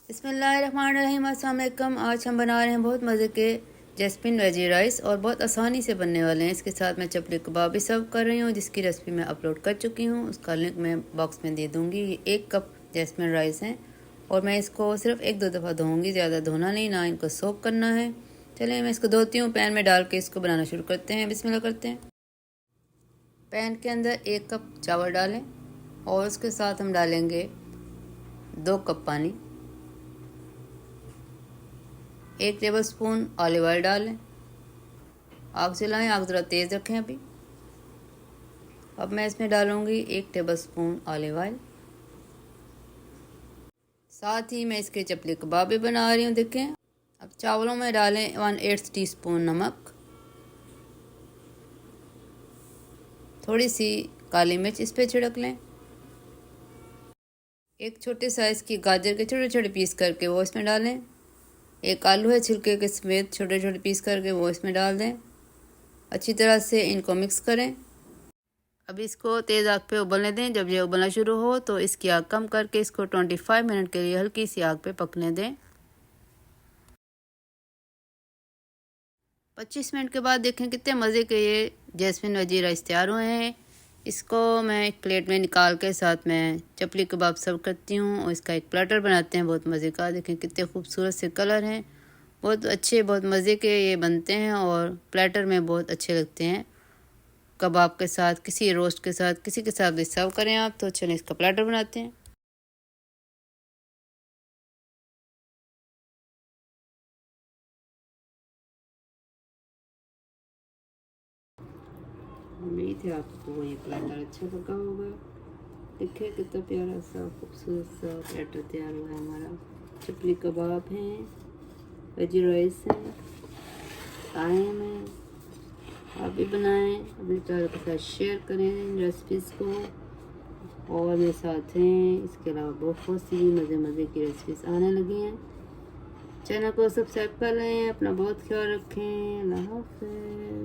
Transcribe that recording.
बिस्मिल्लाहिर्रहमानिर्रहीम। अस्सलाम वालेकुम। आज हम बना रहे हैं बहुत मज़े के जैस्मिन वेजी राइस और बहुत आसानी से बनने वाले हैं। इसके साथ मैं चपली कबाब भी सर्व कर रही हूँ, जिसकी रेसिपी मैं अपलोड कर चुकी हूँ। उसका लिंक मैं बॉक्स में दे दूँगी। ये 1 कप जैस्मिन राइस हैं और मैं इसको सिर्फ 1-2 दफ़ा धोऊँगी, ज़्यादा धोना नहीं, ना इनको सोक करना है। चलिए मैं इसको धोती हूँ। पैन में डाल के इसको बनाना शुरू करते हैं। बिस्मिल्लाह करते हैं। पैन के अंदर 1 कप चावल डालें और उसके साथ हम डालेंगे 2 कप पानी। 1 टेबलस्पून ऑलिव ऑयल डालें। आग जलाएं, आग ज़रा तेज़ रखें अभी। अब मैं इसमें डालूंगी 1 टेबलस्पून ऑलिव ऑयल। साथ ही मैं इसके चपली कबाब भी बना रही हूँ, देखें। अब चावलों में डालें 1/8 टीस्पून नमक, थोड़ी सी काली मिर्च इस पर छिड़क लें। 1 छोटे साइज़ की गाजर के छोटे छोटे पीस करके वो इसमें डालें। 1 आलू है छिलके के समेत छोटे छोटे पीस करके वो इसमें डाल दें। अच्छी तरह से इनको मिक्स करें। अब इसको तेज़ आग पे उबलने दें। जब ये उबलना शुरू हो तो इसकी आग कम करके इसको 25 मिनट के लिए हल्की सी आग पे पकने दें। 25 मिनट के बाद देखें कितने मज़े के ये जैस्मिन वेजी राइस तैयार हुए हैं। इसको मैं एक प्लेट में निकाल के साथ मैं चपली कबाब सर्व करती हूँ और इसका एक प्लेटर बनाते हैं बहुत मज़े का। देखें कितने खूबसूरत से कलर हैं, बहुत अच्छे, बहुत मज़े के ये बनते हैं और प्लेटर में बहुत अच्छे लगते हैं। कबाब के साथ, किसी रोस्ट के साथ, किसी के साथ भी सर्व करें आप। तो चलिए इसका प्लेटर बनाते हैं। उम्मीद है आपको ये प्लेटर अच्छा लगा होगा। देखिए कितना प्यारा सा खूबसूरत सा प्लेटर तैयार हुआ है हमारा। चपली कबाब हैं, वेजी राइस हैं, आए में आप भी बनाएं, अपने चारों के साथ शेयर करें इन रेसिपीज़ को। और मेरे साथ हैं, इसके अलावा बहुत सी मज़े मज़े की रेसिपीज़ आने लगी हैं। चैनल को सब्सक्राइब कर लें। अपना बहुत ख्याल रखें। अल्लाह हाफ़िज़।